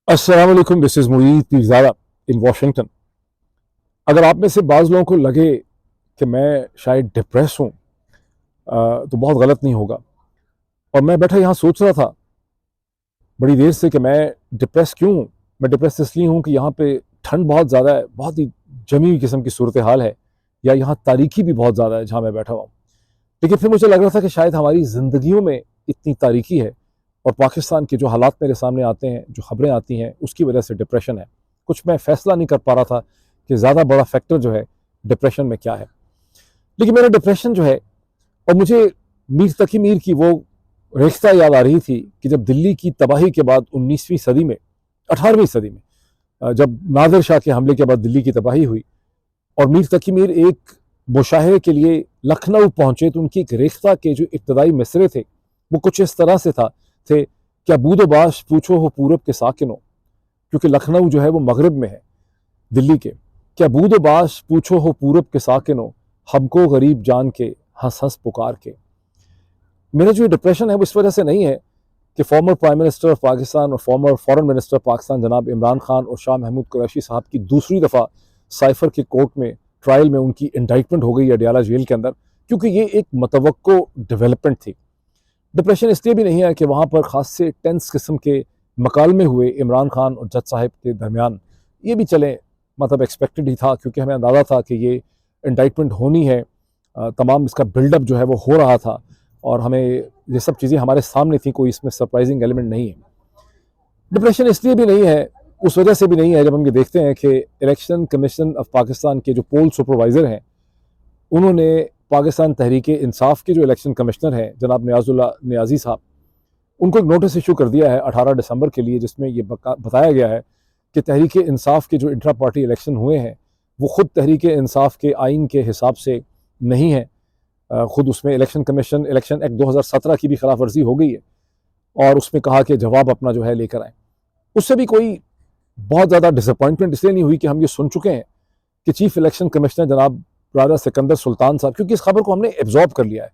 अस्सलाम वालेकुम, this is Moeed Pirzada in Washington. अगर आप में से बाज़ लोगों को लगे कि मैं शायद डिप्रेस हूँ, तो बहुत गलत नहीं होगा। और मैं बैठा यहाँ सोच रहा था बड़ी देर से कि मैं डिप्रेस क्यों हूँ। मैं डिप्रेस इसलिए हूँ कि यहाँ पे ठंड बहुत ज़्यादा है, बहुत ही जमी हुई किस्म की सूरत हाल है, या यहाँ तारीकी भी बहुत ज़्यादा है जहाँ मैं बैठा हुआ हूँ। लेकिन फिर मुझे लग रहा था कि शायद हमारी ज़िंदगियों में इतनी तारीकी है और पाकिस्तान के जो हालात मेरे सामने आते हैं, जो खबरें आती हैं, उसकी वजह से डिप्रेशन है। कुछ मैं फ़ैसला नहीं कर पा रहा था कि ज़्यादा बड़ा फैक्टर जो है डिप्रेशन में क्या है। लेकिन मेरा डिप्रेशन जो है, और मुझे मीर तकी मीर की वो रेख्ता याद आ रही थी कि जब दिल्ली की तबाही के बाद 19वीं सदी में, 18वीं सदी में, जब नादिर शाह के हमले के बाद दिल्ली की तबाही हुई और मीर तकी मीर एक मुशाहरे के लिए लखनऊ पहुंचे, तो उनकी एक रेख्ता के जो इब्तदाई मिसरे थे वो कुछ इस तरह से थे, क्या बूदो बाश पूछो हो पूरब के साकिनों, क्योंकि लखनऊ जो है वो मगरब में है दिल्ली के। क्या बूदो बाश पूछो हो पूरब के साकिनों, हमको गरीब जान के हंस हंस पुकार के। मेरा जो डिप्रेशन है वो इस वजह से नहीं है कि former prime minister of Pakistan और former foreign minister of Pakistan जनाब इमरान खान और शाह महमूद कुरैशी साहब की दूसरी दफ़ा साइफर के कोर्ट में ट्रायल में उनकी इंडाइटमेंट हो गई अडियाला जेल के अंदर, क्योंकि ये एक मतवक्को डेवलपमेंट थी। डिप्रेशन इसलिए भी नहीं है कि वहाँ पर ख़ास से टेंस किस्म के मकालमे हुए इमरान खान और जज साहब के दरमियान। ये भी चले मतलब एक्सपेक्टेड ही था, क्योंकि हमें अंदाज़ा था कि ये इंडाइटमेंट होनी है। तमाम इसका बिल्डअप जो है वो हो रहा था और हमें ये सब चीज़ें हमारे सामने थी, कोई इसमें सरप्राइजिंग एलिमेंट नहीं है। डिप्रेशन इसलिए भी नहीं है, उस वजह से भी नहीं है, जब हम ये देखते हैं कि इलेक्शन कमीशन ऑफ पाकिस्तान के जो पोल सुपरवाइज़र हैं, उन्होंने पाकिस्तान तहरीक इंसाफ के जो इलेक्शन कमिश्नर हैं जनाब नियाज़ुल्लाह नियाज़ी साहब, उनको एक नोटिस इशू कर दिया है 18 दिसंबर के लिए, जिसमें ये बताया गया है कि तहरीक इंसाफ के जो इंट्रा पार्टी इलेक्शन हुए हैं वो ख़ुद तहरीक इंसाफ के आइन के हिसाब से नहीं है। ख़ुद उसमें इलेक्शन कमीशन इलेक्शन एक्ट 2017 की भी खिलाफ वर्जी हो गई है और उसमें कहा कि जवाब अपना जो है लेकर आएँ। उससे भी कोई बहुत ज़्यादा डिसअपॉइंटमेंट इसलिए नहीं हुई कि हम ये सुन चुके हैं कि चीफ इलेक्शन कमिश्नर जनाब राजा सिकंदर सुल्तान साहब, क्योंकि इस खबर को हमने एब्जॉर्ब कर लिया है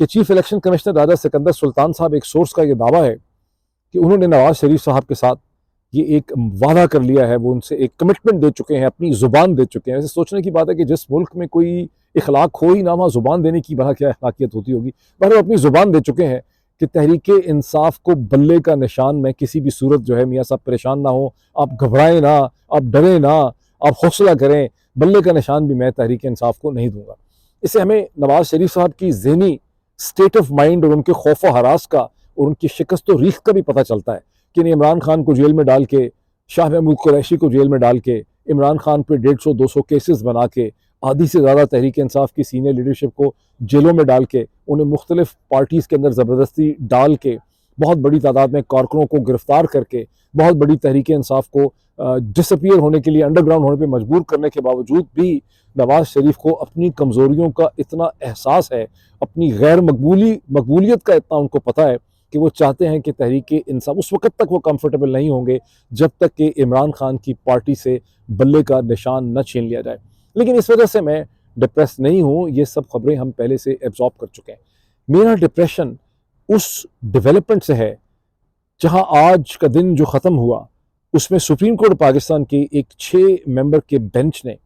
कि चीफ इलेक्शन कमिश्नर राजा सिकंदर सुल्तान साहब, एक सोर्स का ये दावा है कि उन्होंने नवाज शरीफ साहब के साथ ये एक वादा कर लिया है, वो उनसे एक कमिटमेंट दे चुके हैं, अपनी ज़ुबान दे चुके हैं। वैसे सोचने की बात है कि जिस मुल्क में कोई इखलाक हो ही ना, वहाँ ज़ुबान देने की बड़ा क्या अखलाकियत होती होगी। पर वो अपनी ज़ुबान दे चुके हैं कि तहरीक इंसाफ को बल्ले का निशान में किसी भी सूरत जो है, मियाँ साहब परेशान ना हो, आप घबराएं ना, आप डरें ना, आप हौसला करें, बल्ले का निशान भी मैं तहरीक इंसाफ को नहीं दूंगा। इससे हमें नवाज शरीफ साहब की ज़हनी स्टेट ऑफ माइंड और उनके खौफ व हरास का और उनकी शिकस्त व रीख का भी पता चलता है कि इमरान खान को जेल में डाल के, शाह महमूद कुरैशी को जेल में डाल के, इमरान खान पे 150-200 केसेस बना के, आधी से ज़्यादा तहरीक इंसाफ की सीनियर लीडरशिप को जेलों में डाल के, उन्हें मुख्तलिफ पार्टीज़ के अंदर ज़बरदस्ती डाल के, बहुत बड़ी तादाद में कारकुनों को गिरफ्तार करके, बहुत बड़ी तहरीक इंसाफ को डिसअपीयर होने के लिए, अंडरग्राउंड होने पर मजबूर करने के बावजूद भी नवाज शरीफ को अपनी कमज़ोरियों का इतना एहसास है, अपनी गैर मकबूलियत का इतना उनको पता है कि वो चाहते हैं कि तहरीक इंसाफ, उस वक्त तक वो कंफर्टेबल नहीं होंगे जब तक कि इमरान खान की पार्टी से बल्ले का निशान न छीन लिया जाए। लेकिन इस वजह से मैं डिप्रेस नहीं हूँ, ये सब खबरें हम पहले से एब्जॉर्ब कर चुके हैं। मेरा डिप्रेशन उस डेवलपमेंट से है जहाँ आज का दिन जो ख़त्म हुआ उसमें सुप्रीम कोर्ट पाकिस्तान की एक 6 मेंबर के बेंच ने,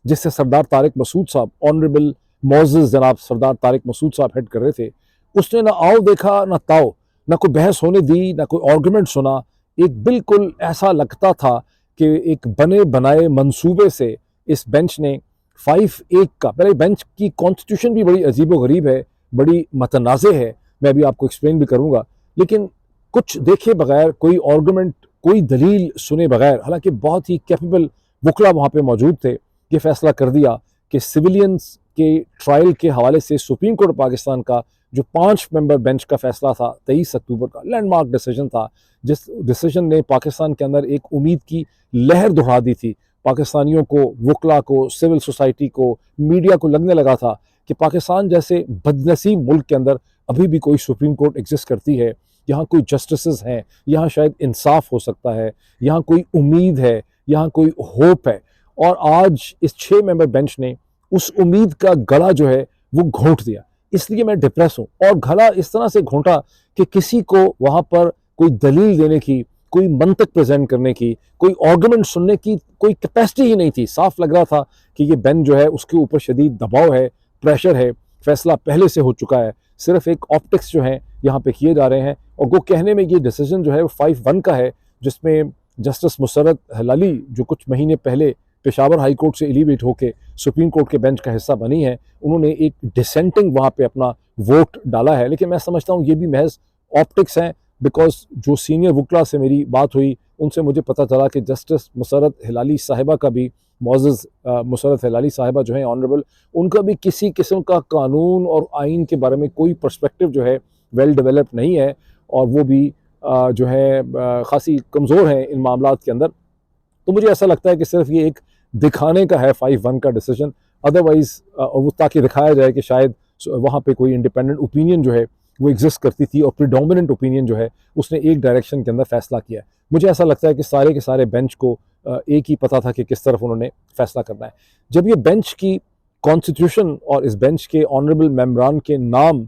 जिससे सरदार तारिक मसूद साहब, ऑनरेबल मोअज़्ज़ज़ जनाब सरदार तारिक मसूद साहब हेड कर रहे थे, उसने ना आओ देखा ना ताओ, ना कोई बहस होने दी, ना कोई आर्गुमेंट सुना। एक बिल्कुल ऐसा लगता था कि एक बने बनाए मंसूबे से इस बेंच ने 5-1 का, पहले बेंच की कॉन्स्टिट्यूशन भी बड़ी अजीब व गरीब है, बड़ी मतनाज़े है, मैं अभी आपको एक्सप्लेन भी करूँगा। लेकिन कुछ देखे बगैर, कोई आर्गुमेंट, कोई दलील सुने बगैर, हालांकि बहुत ही कैपेबल वकला वहाँ पे मौजूद थे, ये फैसला कर दिया कि सिविलियंस के ट्रायल के हवाले से सुप्रीम कोर्ट पाकिस्तान का जो 5 मेंबर बेंच का फैसला था 23 अक्टूबर का, लैंडमार्क डिसीजन था, जिस डिसीजन ने पाकिस्तान के अंदर एक उम्मीद की लहर दौड़ा दी थी। पाकिस्तानियों को, वकला को, सिविल सोसाइटी को, मीडिया को लगने लगा था कि पाकिस्तान जैसे बदनसीब मुल्क के अंदर अभी भी कोई सुप्रीम कोर्ट एग्जिस्ट करती है, यहाँ कोई जस्टिस हैं, यहाँ शायद इंसाफ हो सकता है, यहाँ कोई उम्मीद है, यहाँ कोई होप है। और आज इस 6 मेंबर बेंच ने उस उम्मीद का गला जो है वो घोंट दिया। इसलिए मैं डिप्रेस हूँ, और गला इस तरह से घोंटा कि किसी को वहाँ पर कोई दलील देने की, कोई मंतक प्रेजेंट करने की, कोई आर्गुमेंट सुनने की कोई कैपेसिटी ही नहीं थी। साफ लग रहा था कि ये बेंच जो है उसके ऊपर शदीद दबाव है, प्रेशर है, फैसला पहले से हो चुका है, सिर्फ एक ऑप्टिक्स जो है यहाँ पे किए जा रहे हैं। और वो कहने में ये डिसीजन जो है वो 5-1 का है, जिसमें जस्टिस मुसर्रत हलाली जो कुछ महीने पहले पेशावर हाई कोर्ट से एलिवेट होकर सुप्रीम कोर्ट के बेंच का हिस्सा बनी है, उन्होंने एक डिसेंटिंग वहाँ पे अपना वोट डाला है। लेकिन मैं समझता हूँ ये भी महज ऑप्टिक्स हैं, बिकॉज जो सीनियर वकला से मेरी बात हुई उनसे मुझे पता चला कि जस्टिस मुसर्रत हिलाली साहिबा का भी, मोअज़्ज़ज़ मुसर्रत हिलाली साहिबा जो है ऑनरेबल, उनका भी किसी किस्म का कानून और आइन के बारे में कोई पर्सपेक्टिव जो है वेल डेवलप नहीं है, और वो भी जो है खासी कमज़ोर हैं इन मामलात के अंदर। तो मुझे ऐसा लगता है कि सिर्फ ये एक दिखाने का है 5-1 का डिसीजन, अदरवाइज़ वो ताकि दिखाया जाए कि शायद वहाँ पे कोई इंडिपेंडेंट ओपिनियन जो है वो एग्जिस्ट करती थी और प्रीडोमिनेंट ओपिनियन जो है उसने एक डायरेक्शन के अंदर फैसला किया है। मुझे ऐसा लगता है कि सारे के सारे बेंच को एक ही पता था कि किस तरफ उन्होंने फैसला करना है। जब ये बेंच की कॉन्स्टिट्यूशन और इस बेंच के ऑनरेबल मेम्बरान के नाम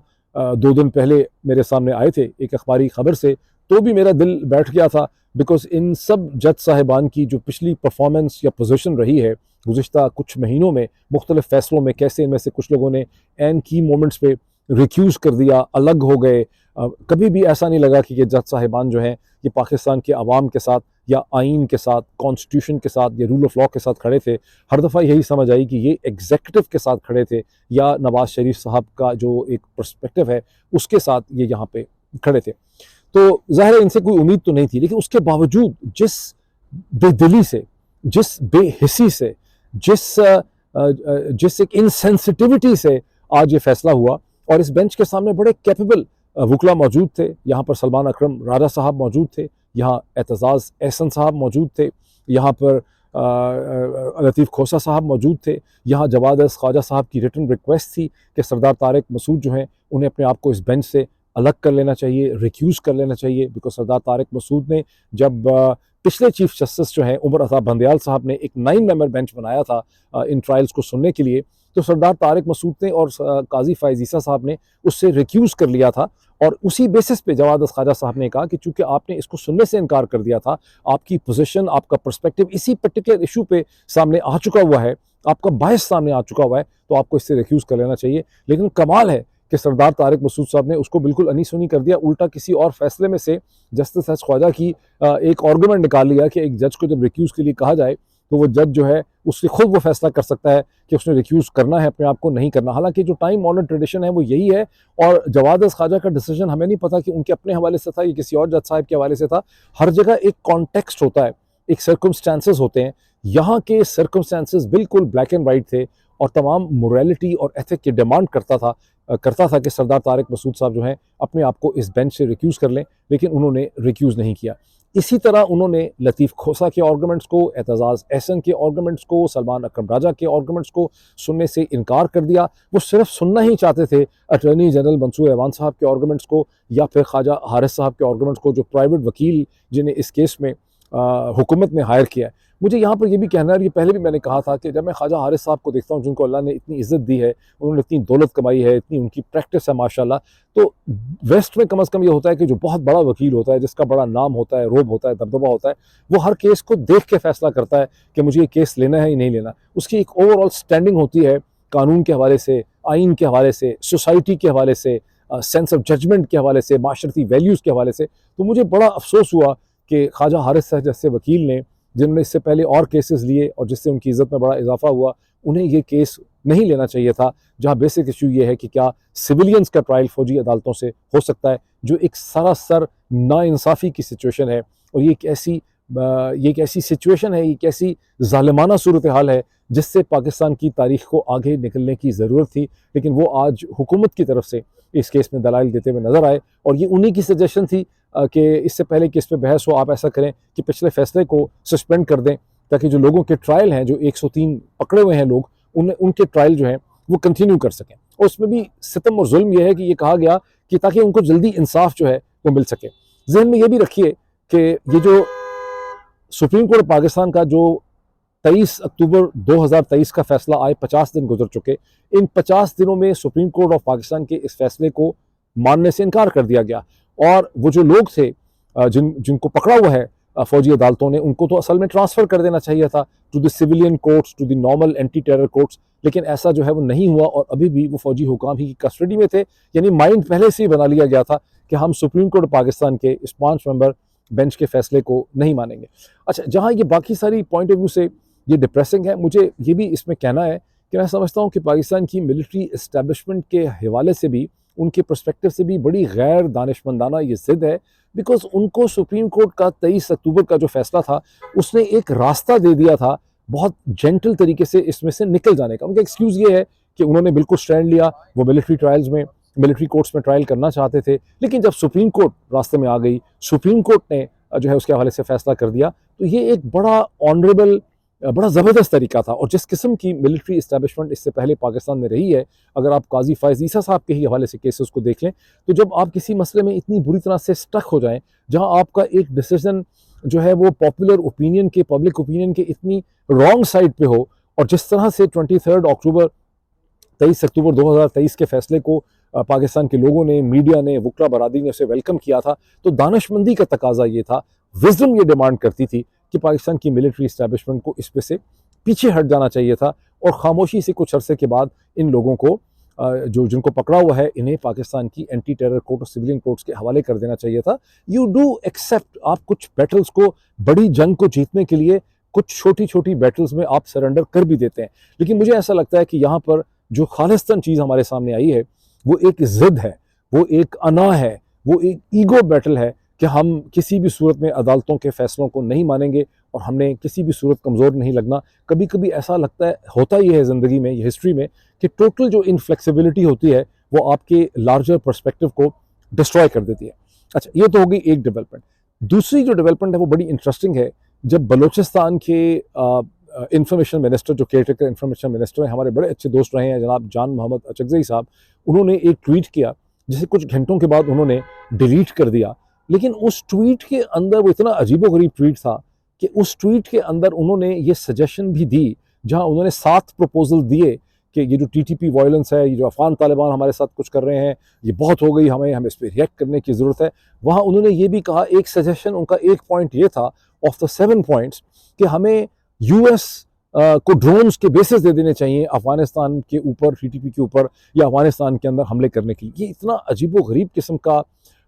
2 दिन पहले मेरे सामने आए थे एक अखबारी खबर से, तो भी मेरा दिल बैठ गया था, बिकॉज इन सब जज साहिबान की जो पिछली परफॉर्मेंस या पोजीशन रही है गुज़िश्ता कुछ महीनों में मुख्तलिफ फैसलों में, कैसे इनमें से कुछ लोगों ने एन की मोमेंट्स पे रिक्यूज़ कर दिया, अलग हो गए। कभी भी ऐसा नहीं लगा कि ये जज साहिबान जो हैं ये पाकिस्तान के अवाम के साथ या आइन के साथ, कॉन्स्टिट्यूशन के साथ या रूल ऑफ लॉ के साथ खड़े थे। हर दफ़ा यही समझ आई कि ये एग्जेक्टिव के साथ खड़े थे या नवाज शरीफ साहब का जो एक पर्सपेक्टिव है उसके साथ ये यहाँ पे खड़े थे। तो ज़ाहिर है इनसे कोई उम्मीद तो नहीं थी, लेकिन उसके बावजूद जिस बेदिली से, जिस बेहिसी से, जिस एक इनसेंसिटिविटी से आज ये फैसला हुआ, और इस बेंच के सामने बड़े कैपेबल वकला मौजूद थे। यहाँ पर सलमान अकरम राजा साहब मौजूद थे, यहाँ एतजाज़ एहसन साहब मौजूद थे, यहाँ पर लतीफ़ खोसा साहब मौजूद थे, यहाँ जवाद ख्वाजा साहब की रिटन रिक्वेस्ट थी कि सरदार तारिक मसूद जो हैं उन्हें अपने आप को इस बेंच से अलग कर लेना चाहिए, रिक्यूज़ कर लेना चाहिए। बिकॉज सरदार तारिक मसूद ने जब पिछले चीफ जस्टिस जो हैं उमर अता बंदयाल साहब ने एक 9 मेंबर बेंच बनाया था इन ट्रायल्स को सुनने के लिए, तो सरदार तारिक मसूद ने और काजी फ़ाइज़ ईसा साहब ने उससे रिक्यूज़ कर लिया था। और उसी बेसिस पे जवाद ख्वाजा साहब ने कहा कि चूंकि आपने इसको सुनने से इनकार कर दिया था, आपकी पोजीशन, आपका पर्सपेक्टिव इसी पर्टिकुलर इशू पे सामने आ चुका हुआ है, आपका बायस सामने आ चुका हुआ है, तो आपको इससे रिक्यूज़ कर लेना चाहिए। लेकिन कमाल है कि सरदार तारिक मसूद साहब ने उसको बिल्कुल अनीसुनी कर दिया, उल्टा किसी और फैसले में से जस्टिस एस ख्वाजा की एक आर्गूमेंट निकाल लिया कि एक जज को जब रिक्यूज़ के लिए कहा जाए तो वो जज जो है उससे खुद वो फैसला कर सकता है कि उसने रिक्यूज़ करना है अपने आप को, नहीं करना। हालांकि जो टाइम ऑनर ट्रेडिशन है वो यही है, और जवाद ख्वाजा का डिसीजन हमें नहीं पता कि उनके अपने हवाले से था या किसी और जज साहब के हवाले से था। हर जगह एक कॉन्टेक्स्ट होता है, एक सर्कमस्टांसेस होते हैं। यहाँ के सर्कमस्टांसेस बिल्कुल ब्लैक एंड वाइट थे, और तमाम मोरालिटी और एथिक की डिमांड करता था कि सरदार तारिक मसूद साहब जो हैं अपने आप को इस बेंच से रिक्यूज़ कर लें, लेकिन उन्होंने रिक्यूज़ नहीं किया। इसी तरह उन्होंने लतीफ़ खोसा के आर्गूमेंट्स को, एतजाज़ एहसन के आर्गूमेंट्स को, सलमान अकरम राजा के आर्गूमेंट्स को सुनने से इनकार कर दिया। वो सिर्फ सुनना ही चाहते थे अटॉर्नी जनरल मंसूर एवान साहब के आर्गूमेंट्स को, या फिर ख्वाजा हारिस साहब के आर्गूमेंट्स को, जो प्राइवेट वकील जिन्हें इस केस में हुकूमत ने हायर किया है। मुझे यहाँ पर यह भी कहना है, ये पहले भी मैंने कहा था कि जब मैं ख्वाजा हारिस साहब को देखता हूँ जिनको अल्लाह ने इतनी इज़्ज़त दी है, उन्होंने इतनी दौलत कमाई है, इतनी उनकी प्रैक्टिस है माशाल्लाह, तो वेस्ट में कम अज़ कम ये होता है कि जो बहुत बड़ा वकील होता है, जिसका बड़ा नाम होता है, रोब होता है, दबदबा होता है, वो हर केस को देख के फैसला करता है कि मुझे ये केस लेना है या नहीं लेना। उसकी एक ओवरऑल स्टैंडिंग होती है कानून के हवाले से, आइन के हवाले से, सोसाइटी के हवाले से, सेंस ऑफ जजमेंट के हवाले से, माशरती वैल्यूज़ के हवाले से। तो मुझे बड़ा अफसोस हुआ कि ख्वाजा हारिस साहब जैसे वकील ने, जिन्होंने इससे पहले और केसेस लिए और जिससे उनकी इज़्ज़त में बड़ा इजाफा हुआ, उन्हें ये केस नहीं लेना चाहिए था, जहाँ बेसिक इशू ये है कि क्या सिविलियंस का ट्रायल फौजी अदालतों से हो सकता है, जो एक सरासर नाइंसाफ़ी की सिचुएशन है। और ये एक ऐसी सिचुएशन है, एक ऐसी ज़ालिमाना सूरत हाल है जिससे पाकिस्तान की तारीख़ को आगे निकलने की ज़रूरत थी, लेकिन वो आज हुकूमत की तरफ से इस केस में दलाइल देते हुए नज़र आए। और ये उन्हीं की सजेशन थी कि इससे पहले कि इस पर बहस हो, आप ऐसा करें कि पिछले फैसले को सस्पेंड कर दें, ताकि जो लोगों के ट्रायल हैं, जो 103 पकड़े हुए हैं लोग, उनके ट्रायल जो हैं वो कंटिन्यू कर सकें। और उसमें भी सितम और जुल्म यह है कि ये कहा गया कि ताकि उनको जल्दी इंसाफ जो है वो मिल सके। जहन में ये भी रखिए कि ये जो सुप्रीम कोर्ट पाकिस्तान का जो 23 अक्टूबर 2023 का फैसला आए 50 दिन गुजर चुके, इन 50 दिनों में सुप्रीम कोर्ट ऑफ पाकिस्तान के इस फैसले को मानने से इनकार कर दिया गया। और वो जो लोग थे जिनको पकड़ा हुआ है फौजी अदालतों ने, उनको तो असल में ट्रांसफ़र कर देना चाहिए था to the civilian courts, to the normal anti terror courts, लेकिन ऐसा जो है वो नहीं हुआ और अभी भी वो फौजी हुकाम ही की कस्टडी में थे। यानी माइंड पहले से ही बना लिया गया था कि हम सुप्रीम कोर्ट पाकिस्तान के इस 5 मेंबर बेंच के फैसले को नहीं मानेंगे। अच्छा, जहाँ ये बाकी सारी पॉइंट ऑफ व्यू से ये डिप्रेसिंग है, मुझे ये भी इसमें कहना है कि मैं समझता हूँ कि पाकिस्तान की मिलिट्री इस्टेब्लिशमेंट के हवाले से भी, उनके पर्सपेक्टिव से भी बड़ी गैर दानिशमंदाना ये ज़िद है, बिकॉज उनको सुप्रीम कोर्ट का 23 अक्टूबर का जो फैसला था उसने एक रास्ता दे दिया था बहुत जेंटल तरीके से इसमें से निकल जाने का। उनका एक्सक्यूज़ ये है कि उन्होंने बिल्कुल स्टैंड लिया, वो मिलिट्री ट्रायल्स में, मिलिट्री कोर्ट्स में ट्रायल करना चाहते थे, लेकिन जब सुप्रीम कोर्ट रास्ते में आ गई, सुप्रीम कोर्ट ने जो है उसके हवाले से फैसला कर दिया, तो ये एक बड़ा ऑनरेबल, बड़ा ज़बरदस्त तरीका था। और जिस किस्म की मिलिट्री इस्टेब्लिशमेंट इससे पहले पाकिस्तान में रही है, अगर आप काजी फ़ायज़ ईसा साहब के ही हवाले से केसेस को देख लें, तो जब आप किसी मसले में इतनी बुरी तरह से स्टक हो जाएं, जहां आपका एक डिसीजन जो है वो पॉपुलर ओपिनियन के, पब्लिक ओपिनियन के इतनी रॉन्ग साइड पे हो, और जिस तरह से 23 अक्टूबर 2023 के फैसले को पाकिस्तान के लोगों ने, मीडिया ने, वकला बरादरी ने उसे वेलकम किया था, तो दानिशमंदी का तकाजा ये था, विजडम ये डिमांड करती थी कि पाकिस्तान की मिलिट्री इस्टेब्लिशमेंट को इस पे से पीछे हट जाना चाहिए था और खामोशी से कुछ अरसे के बाद इन लोगों को जो जिनको पकड़ा हुआ है, इन्हें पाकिस्तान की एंटी टेरर कोर्ट और सिविलियन कोर्ट्स के हवाले कर देना चाहिए था। यू डू एक्सेप्ट, आप कुछ बैटल्स को, बड़ी जंग को जीतने के लिए कुछ छोटी छोटी बैटल्स में आप सरेंडर कर भी देते हैं, लेकिन मुझे ऐसा लगता है कि यहाँ पर जो खालिस्तान चीज़ हमारे सामने आई है वो एक ज़िद है, वो एक अना है, वो एक ईगो बैटल है कि हम किसी भी सूरत में अदालतों के फैसलों को नहीं मानेंगे और हमने किसी भी सूरत कमज़ोर नहीं लगना। कभी कभी ऐसा लगता है, होता ही है ज़िंदगी में, ये हिस्ट्री में, कि टोटल जो इनफ्लेक्सिबिलिटी होती है वो आपके लार्जर पर्सपेक्टिव को डिस्ट्रॉय कर देती है। अच्छा, ये तो होगी एक डेवलपमेंट। दूसरी जो डेवलपमेंट है वो बड़ी इंटरेस्टिंग है। जब बलूचिस्तान के इंफॉर्मेशन मिनिस्टर, जो केयर टेकर इंफॉर्मेशन मिनिस्टर हैं, हमारे बड़े अच्छे दोस्त रहे हैं जनाब जान मोहम्मद अचकज़ई साहब, उन्होंने एक ट्वीट किया जिसे कुछ घंटों के बाद उन्होंने डिलीट कर दिया, लेकिन उस ट्वीट के अंदर वो इतना अजीबोगरीब ट्वीट था कि उस ट्वीट के अंदर उन्होंने ये सजेशन भी दी, जहां उन्होंने 7 प्रपोजल दिए कि ये जो टीटीपी वायलेंस है, ये जो अफगान तालिबान हमारे साथ कुछ कर रहे हैं, ये बहुत हो गई, हमें इस पर रिएक्ट करने की ज़रूरत है। वहाँ उन्होंने ये भी कहा, एक सजेशन उनका, एक पॉइंट ये था ऑफ द 7 पॉइंट्स, कि हमें यूएस को ड्रोन्स के बेसिस दे देने चाहिए अफगानिस्तान के ऊपर, टीटीपी के ऊपर, या अफगानिस्तान के अंदर हमले करने के लिए। ये इतना अजीबोगरीब किस्म का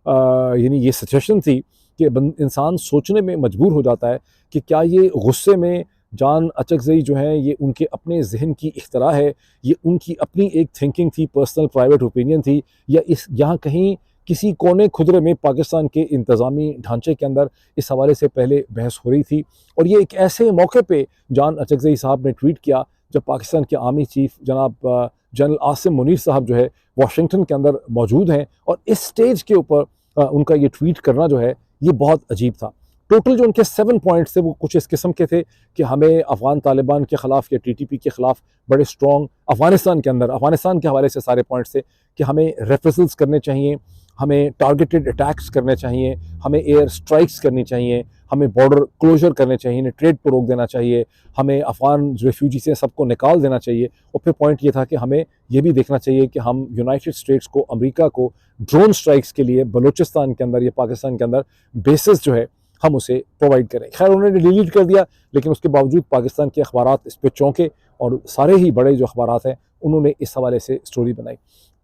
यानी ये सजेशन थी कि इंसान सोचने में मजबूर हो जाता है कि क्या ये गुस्से में जान अचकज़ई जो हैं, ये उनके अपने जहन की इख्तरा है, ये उनकी अपनी एक थिंकिंग थी, पर्सनल प्राइवेट ओपिनियन थी, या इस यहाँ कहीं किसी कोने खुदरे में पाकिस्तान के इंतज़ामी ढांचे के अंदर इस हवाले से पहले बहस हो रही थी। और ये एक ऐसे मौके पे जान अचकज़ई साहब ने ट्वीट किया जब पाकिस्तान के आर्मी चीफ जनाब जनरल आसिम मुनीर साहब जो है वाशिंगटन के अंदर मौजूद हैं, और इस स्टेज के ऊपर उनका ये ट्वीट करना जो है ये बहुत अजीब था। टोटल जो उनके 7 पॉइंट्स थे वो कुछ इस किस्म के थे कि हमें अफगान तालिबान के ख़िलाफ़ या टीटीपी के ख़िलाफ़ बड़े स्ट्रॉन्ग, अफगानिस्तान के अंदर, अफगानिस्तान के हवाले से सारे पॉइंट्स थे कि हमें रेप्रेसल्स करने चाहिए, हमें टारगेटेड अटैक्स करने चाहिए, हमें एयर स्ट्राइक्स करनी चाहिए, हमें बॉर्डर क्लोजर करने चाहिए, ट्रेड को रोक देना चाहिए, हमें अफगान रेफ्यूजी से सबको निकाल देना चाहिए। और फिर पॉइंट ये था कि हमें ये भी देखना चाहिए कि हम यूनाइटेड स्टेट्स को, अमेरिका को ड्रोन स्ट्राइक्स के लिए बलूचिस्तान के अंदर या पाकिस्तान के अंदर बेसिस जो है हम उसे प्रोवाइड करें। खैर उन्होंने डिलीट कर दिया, लेकिन उसके बावजूद पाकिस्तान के अखबारात इस पर चौंके और सारे ही बड़े जो अखबारात हैं उन्होंने इस हवाले से स्टोरी बनाई।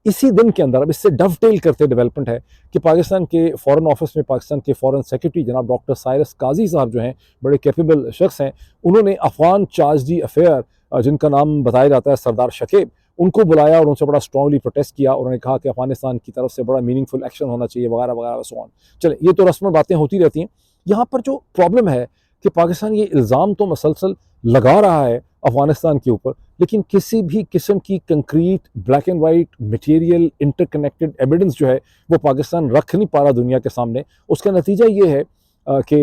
इसी दिन के अंदर, अब इससे डवटेल करते डेवलपमेंट है कि पाकिस्तान के फॉरेन ऑफिस में पाकिस्तान के फॉरेन सेक्रेटरी जनाब डॉक्टर साइरस काजी साहब जो हैं, बड़े कैपेबल शख्स हैं, उन्होंने अफगान चार्ज दी अफेयर जिनका नाम बताया जाता है सरदार शकीब, उनको बुलाया और उनसे बड़ा स्ट्रांगली प्रोटेस्ट किया। उन्होंने कहा कि अफगानिस्तान की तरफ से बड़ा मीनिंगफुल एक्शन होना चाहिए वगैरह वगैरह सो ऑन। चले, ये तो रस्म बातें होती रहती हैं। यहाँ पर जो प्रॉब्लम है कि पाकिस्तान ये इल्ज़ाम तो मसलसल लगा रहा है अफगानिस्तान के ऊपर, लेकिन किसी भी किस्म की concrete black and white material interconnected evidence जो है वो पाकिस्तान रख नहीं पा रहा दुनिया के सामने। उसका नतीजा ये है कि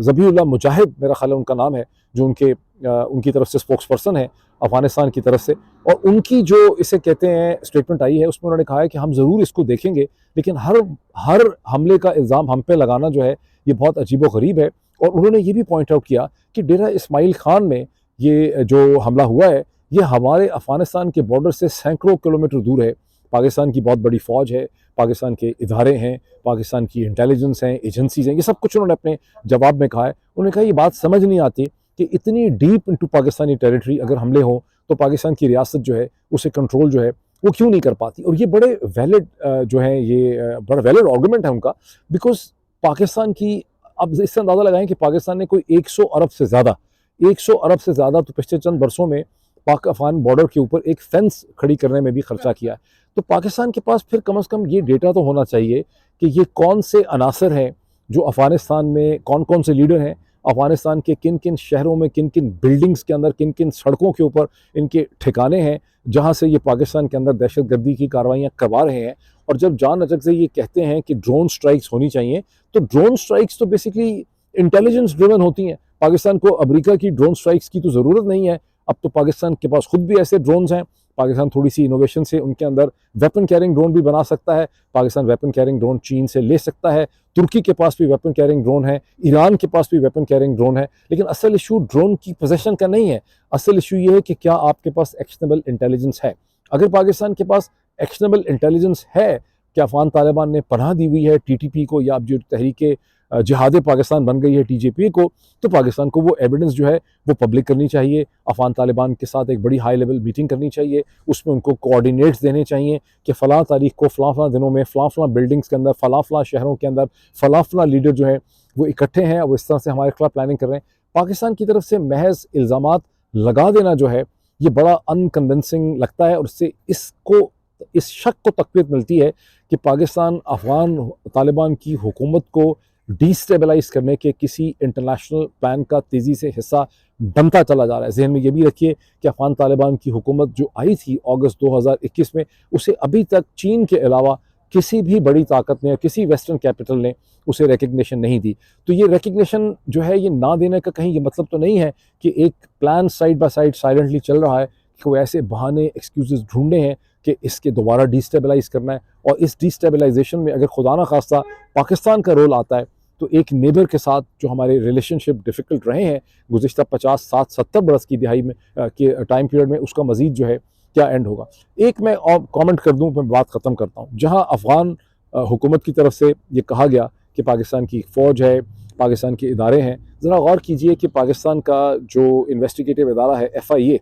ज़बीहुल्लाह मुजाहिद, मेरा ख्याल है उनका नाम है, जो उनकी तरफ से स्पोक्स पर्सन है अफगानिस्तान की तरफ से, और उनकी जो इसे कहते हैं स्टेटमेंट आई है उसमें उन्होंने कहा है कि हम ज़रूर इसको देखेंगे, लेकिन हर हमले का इल्ज़ाम हम पे लगाना जो है ये बहुत अजीबो गरीब है। और उन्होंने ये भी पॉइंट आउट किया कि डेरा इस्माइल खान में ये जो हमला हुआ है ये हमारे अफगानिस्तान के बॉर्डर से सैकड़ों किलोमीटर दूर है। पाकिस्तान की बहुत बड़ी फ़ौज है, पाकिस्तान के इदारे हैं, पाकिस्तान की इंटेलिजेंस हैं, एजेंसीज हैं, ये सब कुछ उन्होंने अपने जवाब में कहा है। उन्होंने कहा ये बात समझ नहीं आती कि इतनी डीप इनटू पाकिस्तानी टेरिटरी अगर हमले हों तो पाकिस्तान की रियासत जो है उसे कंट्रोल जो है वो क्यों नहीं कर पाती। और ये बड़े वैलिड जो है, ये बड़ा वैलिड आर्गूमेंट है उनका, बिकॉज पाकिस्तान की, अब इससे अंदाज़ा लगाएं कि पाकिस्तान ने कोई 100 अरब से ज़्यादा, 100 अरब से ज़्यादा तो पिछले चंद बरसों में पाक अफगान बॉर्डर के ऊपर एक फेंस खड़ी करने में भी खर्चा किया है। तो पाकिस्तान के पास फिर कम से कम ये डेटा तो होना चाहिए कि ये कौन से अनासर हैं जो अफगानिस्तान में, कौन कौन से लीडर हैं अफगानिस्तान के, किन किन शहरों में, किन किन बिल्डिंग्स के अंदर, किन किन सड़कों के ऊपर इनके ठिकाने हैं जहाँ से ये पाकिस्तान के अंदर दहशतगर्दी की कार्रवाइयाँ करवा रहे हैं। और जब जान अचक से ये कहते हैं कि ड्रोन स्ट्राइक्स होनी चाहिए, तो ड्रोन स्ट्राइक्स तो बेसिकली इंटेलिजेंस ड्रिवन होती हैं। पाकिस्तान को अमेरिका की ड्रोन स्ट्राइक्स की तो ज़रूरत नहीं है, अब तो पाकिस्तान के पास खुद भी ऐसे ड्रोन्स हैं। पाकिस्तान थोड़ी सी इनोवेशन से उनके अंदर वेपन कैरिंग ड्रोन भी बना सकता है। पाकिस्तान वेपन कैरिंग ड्रोन चीन से ले सकता है, तुर्की के पास भी वेपन कैरिंग ड्रोन है, ईरान के पास भी वेपन कैरिंग ड्रोन है। लेकिन असल इशू ड्रोन की पोजेशन का नहीं है, असल इशू ये है कि क्या आपके पास एक्शनेबल इंटेलिजेंस है। अगर पाकिस्तान के पास एक्शनेबल इंटेलिजेंस है कि अफगान तालिबान ने पनाह दी हुई है टीटीपी को, या अब जो तहरीक जिहाद पाकिस्तान बन गई है टीजेपी को, तो पाकिस्तान को वो एविडेंस जो है वो पब्लिक करनी चाहिए। अफगान तालिबान के साथ एक बड़ी हाई लेवल मीटिंग करनी चाहिए, उसमें उनको कोऑर्डिनेट्स देने चाहिए कि फ़लाँ तारीख को फ़लाँ दिनों में फ़लाँ बिल्डिंग्स के अंदर, फ़लाँ शहरों के अंदर फ़लाँ लीडर जो है वो इकट्ठे हैं, वो इस तरह से हमारे खिलाफ प्लानिंग कर रहे हैं। पाकिस्तान की तरफ से महज इल्ज़ामात लगा देना जो है ये बड़ा अनकन्विंसिंग लगता है, और इससे इस शक को तक़वीत मिलती है कि पाकिस्तान अफगान तालिबान की हुकूमत को डिस्टेबलाइज करने के किसी इंटरनेशनल प्लान का तेज़ी से हिस्सा बनता चला जा रहा है। जहन में ये भी रखिए कि अफगान तालिबान की हुकूमत जो आई थी अगस्त 2021 में, उसे अभी तक चीन के अलावा किसी भी बड़ी ताकत ने, किसी वेस्टर्न कैपिटल ने उसे रिकग्निशन नहीं दी। तो ये रिकग्निशन जो है ये ना देने का कहीं ये मतलब तो नहीं है कि एक plan side by side silently चल रहा है, कि वो ऐसे बहाने एक्सक्यूजेस ढूंढे हैं कि इसके दोबारा डिस्टेबलाइज करना है। और इस डिस्टेबलाइजेशन में अगर खुदा ना खास्ता पाकिस्तान का रोल आता है, तो एक नेबर के साथ जो हमारे रिलेशनशिप डिफ़िकल्ट रहे हैं गुज़िश्ता 50, 60, 70 बरस की दिहाई में के टाइम पीरियड में, उसका मज़ीद जो है क्या एंड होगा। एक मैं और कमेंट कर दूं, मैं बात ख़त्म करता हूं। जहां अफ़गान हुकूमत की तरफ से ये कहा गया कि पाकिस्तान की फ़ौज है, पाकिस्तान के इदारे हैं, ज़रा गौर कीजिए कि पाकिस्तान का जो इन्वेस्टिगेटिव इदारा है FIA,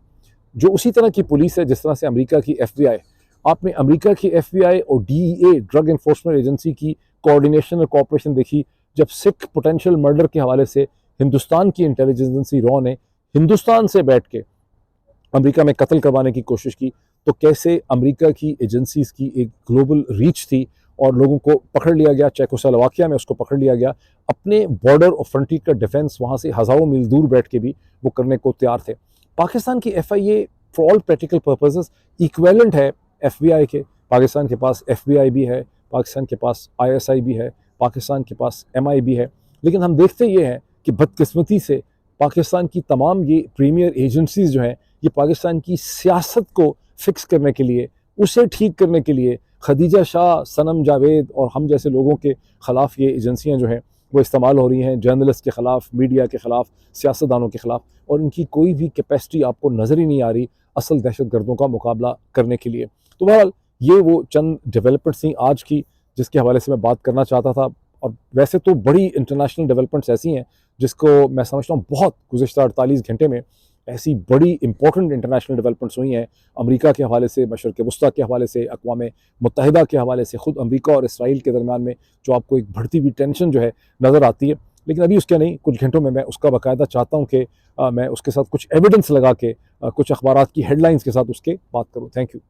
जो उसी तरह की पुलिस है जिस तरह से अमेरिका की FBI, आपने अमेरिका की FBI और DEA ड्रग इन्फोर्समेंट एजेंसी की कोऑर्डिनेशन और कोऑपरेशन देखी जब सिख पोटेंशियल मर्डर के हवाले से हिंदुस्तान की इंटेलिजेंस रॉ ने हिंदुस्तान से बैठ के अमेरिका में कत्ल करवाने की कोशिश की, तो कैसे अमेरिका की एजेंसीज की एक ग्लोबल रीच थी और लोगों को पकड़ लिया गया। चेकोस्लोवाकिया में उसको पकड़ लिया गया, अपने बॉर्डर और फ्रंटियर का डिफेंस वहाँ से हज़ारों मील दूर बैठ के भी वो करने को तैयार थे। पाकिस्तान की FIA for all practical purposes equivalent है FBI के। पाकिस्तान के पास FBI भी है, पाकिस्तान के पास ISI भी है, पाकिस्तान के पास MI भी है। लेकिन हम देखते ये हैं कि बदकिस्मती से पाकिस्तान की तमाम ये प्रीमियर एजेंसीज जो हैं, ये पाकिस्तान की सियासत को फिक्स करने के लिए, उसे ठीक करने के लिए खदीजा शाह, सनम जावेद और हम जैसे लोगों के ख़िलाफ़ ये एजेंसियाँ जो हैं वो इस्तेमाल हो रही हैं, जर्नलिस्ट के ख़िलाफ़, मीडिया के ख़िलाफ़, सियासतदानों के ख़िलाफ़। और इनकी कोई भी कैपेसिटी आपको नज़र ही नहीं आ रही असल दहशतगर्दों का मुकाबला करने के लिए। तो बहरहाल ये वो चंद डेवलपमेंट्स थी आज की जिसके हवाले से मैं बात करना चाहता था। और वैसे तो बड़ी इंटरनेशनल डेवलपमेंट्स ऐसी हैं जिसको मैं समझता हूँ बहुत गुज़िश्ता 48 घंटे में ऐसी बड़ी इंपॉर्टेंट इंटरनेशनल डेवलपमेंट्स हुई हैं। अमेरिका के हवाले से, मशरक़ वस्ता के हवाले से, अक़वाम मुत्तहिदा के हवाले से, ख़ुद अमेरिका और इसराइल के दरमियान में जो आपको एक बढ़ती हुई टेंशन जो है नज़र आती है। लेकिन अभी उसके नहीं, कुछ घंटों में मैं उसका बाकायदा चाहता हूँ कि मैं उसके साथ कुछ एविडेंस लगा के कुछ अखबारात की हेडलाइंस के साथ उसके बात करूँ। Thank you.